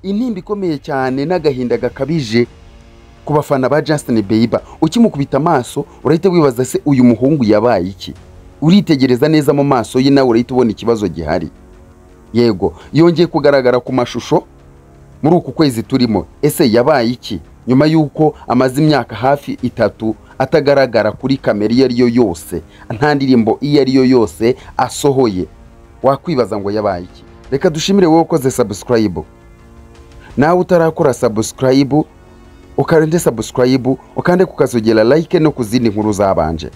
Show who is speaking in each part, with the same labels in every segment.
Speaker 1: intimba ikomeye cyane n'agahinda gakabije ku bafana ba Justin Bieber. Ukimukubita amaso urahita wibaza se uyu muhungu yabaye iki? Uritegereza neza mu maso ye nawe urahita ubona ikibazo gihari. Yego, yongeye kugaragara ku mashusho muri uku kwezi turimo. Ese yabaye iki? Nyuma yuko amaze imyaka hafi 3 atagaragara kuri kamera iyo ariyo yose, nta ndirimbo iyo ariyo yose asohoye, wakwibaza ngo yabaye iki? Reka dushimire wowe ukoze subscribe. Nawe utarakora subscribe, ukande subscribe, ukande kukazogera like no kuzindi nkuru zabanje.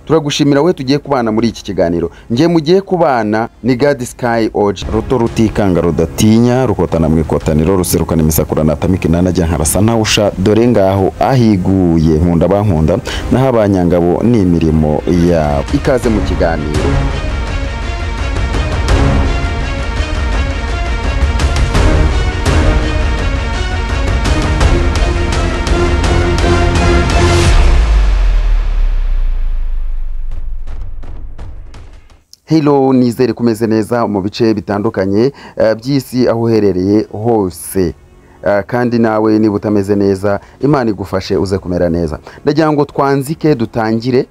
Speaker 1: Turagushimira we tugiye kubana muri iki kiganiro. Ngiye mugiye kubana ni God Sky OG. Ruto rutikanga rudatinya rukotana mwikotaniro ruserukana imisakura natamike nanajya nkarasa ntawusha dore ngaho ahiguye nkunda bankunda naho abanyangabo ni imirimo ya ikaze mu kiganiro. Hello, nizere kumeze neza mu bice bitandukanye by'isi aho uherereye hose, kandi nawe niba utameze neza Imana igufashe uze kumera neza. Ndagira ngo twanzike dutangire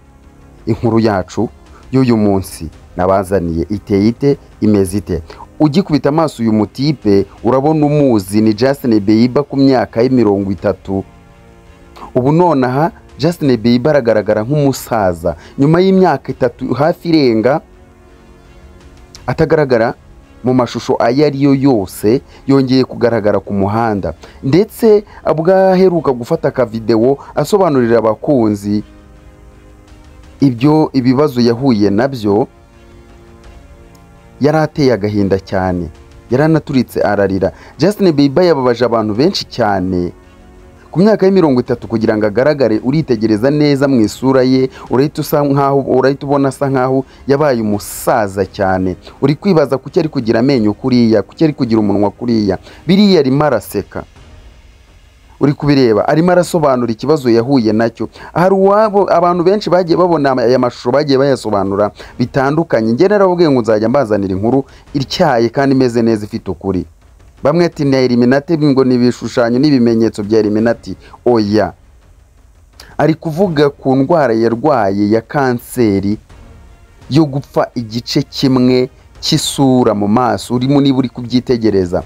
Speaker 1: inkuru yacu y'uyu munsi nabazaniye iteyite imezite. Ugikubita amaso uyu mutipe urabona umuzi ni Justin Bieber ku myaka ya 30. Ubu nonaha Justin Bieber aragaragara nk'umusaza nyuma y'imyaka 3 hafi irenga atagaragara mu mashusho ayariyo yose. Yongeye kugaragara ku muhanda ndetse abwaheruka gufata ka video asobanurira abakunzi ibyo ibibazo yahuye nabyo. Yarateye agahinda cyane, yaranaturitse ararira. Justin Bieber yababaje abantu benshi cyane ku myaka ya 30 kugira ngo agaragare. Uritegereza neza mu isura ye urahita ubona asa nkaho yabaye umusaza cyane. Uri kwibaza kuki ari kugira amenyo kuriya, kuki ari kugira umunwa kuriya. Biriya arimo araseka, uri kubireba arimo arasobanura ikibazo yahuye nacyo. Hari uwabo abantu benshi bagiye babona aya mashusho bagiye bayasobanura bitandukanye. Nge naravuga ngo nzajya mbazanira inkuru ityaye kandi imeze neza ifite ukuri. Bamwe ati ni Illuminati ngo nibishushanyo n'ibimenyetso bya Illuminati. Oya, ari kuvuga ku ndwara yarwaye ya kanseri yo gupfa igice kimwe cy'isura mu maso. Urimo niba uri kubyitegereza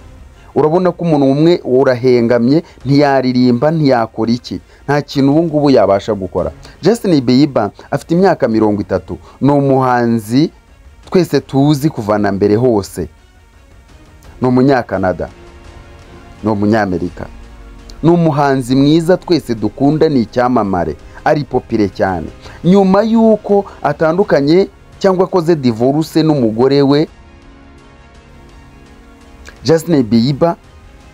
Speaker 1: urabona ko umuntu umwe urahengamye, ntiyaririmba, ntiyakora iki, nta kintu ubu ngubu yabasha gukora. Justin Bieber afite imyaka 30, ni umuhanzi twese tuzi kuvana mbere hose. Ni umunyakanada, ni umunyamerika, ni umuhanzi mwiza twese dukunda, ni icyamamare, ari popire cyane. Nyuma yuko atandukanye cyangwa akoze divorce n'umugore we, Justin Bieber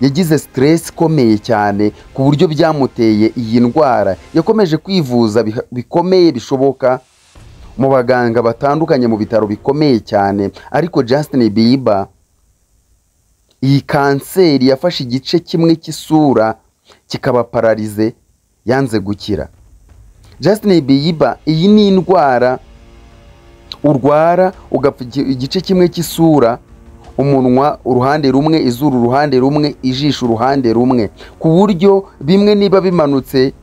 Speaker 1: yagize stress ikomeye cyane ku buryo byamuteye iyi ndwara. Yakomeje kwivuza bikomeye bishoboka mu baganga batandukanye mu bitaro bikomeye cyane, ariko Justin Bieber iyi kanseri yafashe igice kimwe cy'isura kikaba paralize, yanze gukira. Justin Bieber iyi ni indwara urwara ugapfa igice kimwe cy'isura, umunwa uruhande rumwe, izuru uruhande rumwe, ijisho uruhande rumwe, ku buryo bimwe niba bimanutse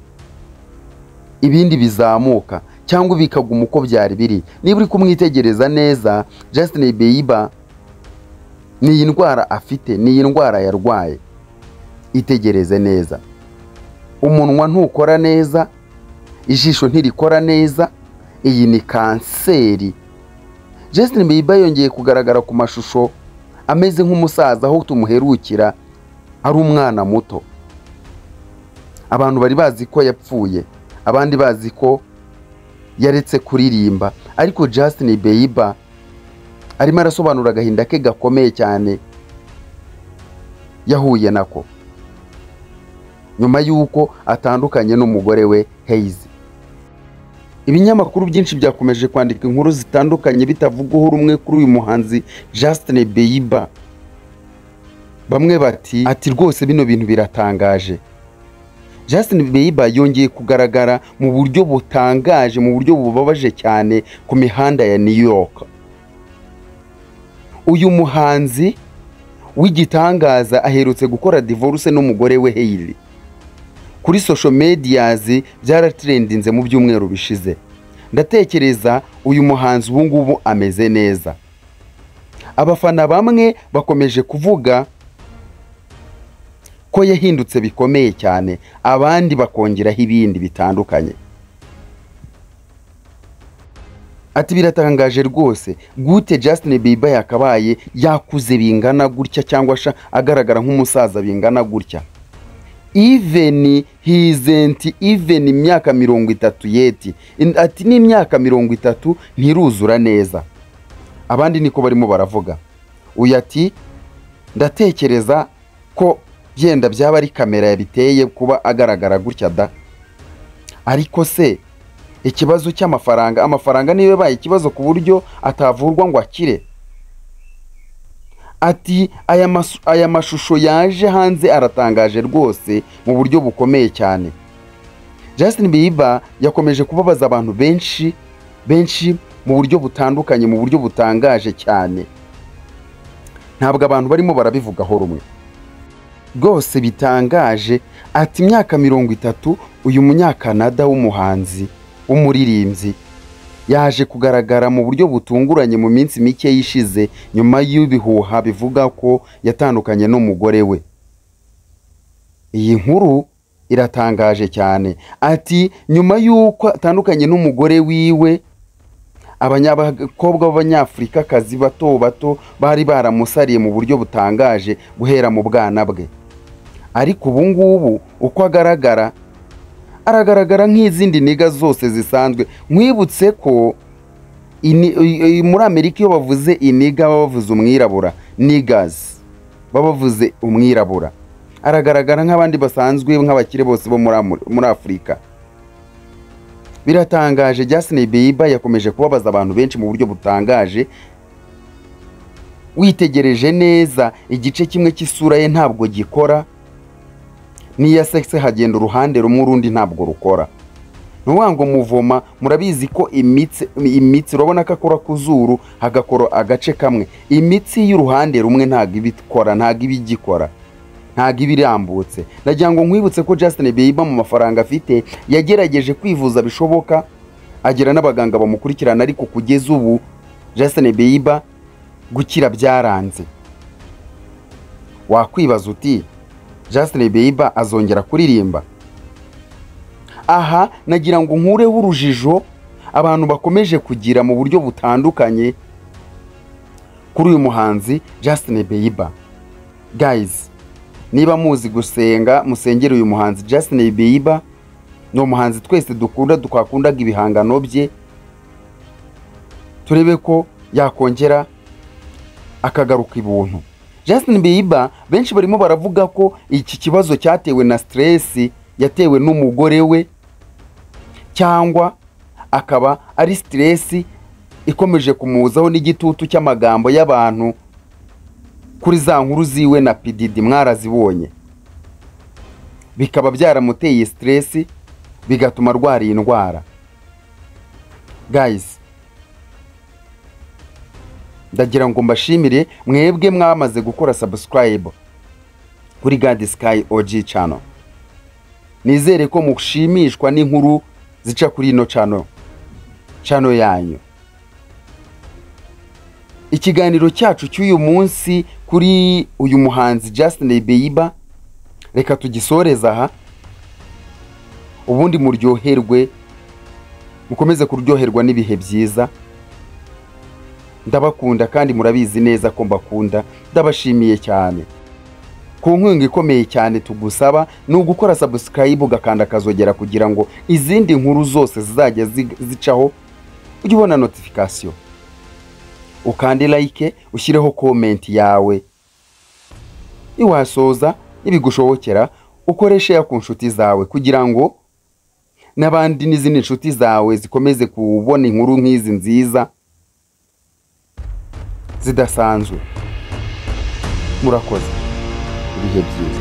Speaker 1: ibindi bizamuka cyangwa bikaguma uko byari biri. Niba uri kumwitegereza neza Justin Bieber ni iyi ndwara afite, ni iyi ndwara yarwaye. Itegereze neza, umunwa ntukora neza, ijisho ntirikora neza. Iyi ni kanseri. Justin Bieber yongeye kugaragara ku mashusho ameze nk'umusaza aho tumuherukira ari umwana muto. Abantu bari bazi ko yapfuye, abandi bazi ko yaretse kuririmba, ariko Justin Bieber arimo arasobanura agahinda ke gakomeye cyane yahuye nako nyuma yuko atandukanye n'umugore we Hazy. Ibinyamakuru byinshi byakomeje kwandika inkuru zitandukanye bitavugaho rumwe kuri uyu muhanzi Justin Bieber. Bamwe bati rwose bino bintu biratangaje. Justin Bieber yongeye kugaragara mu buryo butangaje, mu buryo bubabaje cyane ku mihanda ya New York. Uyu muhanzi w'igitangaza aherutse gukora divorce n'umugore we Hailey. Kuri social medias byaratrendinze mu byumweru bishize. Ndatekereza uyu muhanzi ubu ngubu ameze neza. Abafana bamwe bakomeje kuvuga ko yahindutse bikomeye cyane, abandi bakongeraho ibindi bitandukanye. Ati biratangaje rwose gute Justin Bieber yakabaye yakuze bingana gutya cyangwa agaragara nk'umusaza bingana gutya. Even he isn't even imyaka 30 yeti. Ati ni imyaka 30 ntiruzura neza. Abandi niko barimo baravuga. Uyu ati ndatekereza ko byenda byaba ari kamera yabiteye kuba agaragara gutya da. Ariko se ikibazo cy'amafaranga, amafaranga niyo yabaye ikibazo ku buryo atavurwa ngo akire. Ati aya mashusho yaje hanze aratangaje rwose mu buryo bukomeye cyane. Justin Bieber yakomeje kubabaza abantu benshi mu buryo butandukanye, mu buryo butangaje cyane. Ntabwo abantu barimo barabivugaho rumwe. Rwose bitangaje. Ati imyaka 30 uyu munyakanada w'umuhanzi w'umuririmbyi yaje kugaragara mu buryo butunguranye mu minsi mike yishize nyuma y'ibihuha bivuga ko yatandukanye n'umugore we. Iyi nkuru iratangaje cyane. Ati nyuma y'uko atandukanye n'umugore wiwe, abanyabakobwa b'Abanyafrikakazi bato bari baramusariye mu buryo butangaje guhera mu bwana bwe. Ariko ubu ngubu uko aragaragara nk'izindi niga zose zisanzwe. Mwibutse ko muri Amerika iyo bavuze iniga bavuze umwirabura, niggas bavuze umwirabura. Aragaragara nk'abandi basanzwe nk'abakire bose bo muri Afrika. Biratangaje. Justin Bieber yakomeje kubabaza abantu benshi mu buryo butangaje. Witegereje neza igice kimwe cy'isura ye ntabwo gikora, niya sexe hagenda uruhande rumwe urundi ntabwo rukora. Nuwango muvoma murabizi ko imitsi urabona ko akora ku zuru hagakora agace kamwe. Imitsi y'uruhande rumwe ntabwo ibikora, ntabwo ibigikora, ntabwo ibirambutse. Ndagira ngo nkwibutse ko Justin Bieber mu mafaranga afite yagerageje kwivuza bishoboka, agera n'abaganga bamukurikirana, ariko kugeza ubu Justin Bieber gukira byaranze. Wakwibaza uti Justin Bieber azongera kuririmba? Aha nagira ngo nkureho urujijo abantu bakomeje kugira mu buryo butandukanye kuri uyu muhanzi Justin Bieber. Guys, niba muzi gusenga musengere uyu muhanzi Justin Bieber. Ni umuhanzi twese dukunda, twakundaga ibihangano bye. Turebe ko yakongera akagaruka ibuntu. Justin Bieber benshi barimo baravuga ko iki kibazo cyatewe na stress yatewe n'umugore we, cyangwa akaba ari stress ikomeje kumuzaho n'igitutu cy'amagambo y'abantu kuri za nkuru ziwe na P Diddy mwarazibonye. Bikaba byaramuteye stress bigatuma arwara indwara. Guys, ndagira ngo mbashimire mwebwe mwamaze gukora subscribe kuri God Sky OG channel. Nizere ko mushimishwa n'inkuru zica kuri ino channel yanyu. Ikiganiro cyacu cy'uyu munsi kuri uyu muhanzi Justin Bieber reka tugisoreza aha. Ubundi muryoherwe, mukomeze kuryoherwa n'ibihe byiza. Ndabakunda kandi murabizi neza ko mbakunda. Ndabashimiye cyane. Ku nkunga ikomeye cyane tugusaba ni ugukora subscribe ugakanda kazogera kugira ngo izindi nkuru zose zizajya zicaho ujye ubona notification. Ukande like, ushyireho comment yawe. Iwasoza ibigushobokera ukoreshe ya ku nshuti zawe kugira ngo n'abandi n'izindi nshuti zawe zikomeze kubona inkuru nk'izi nziza zidasanzwe. Murakoze. Ibihe byiza.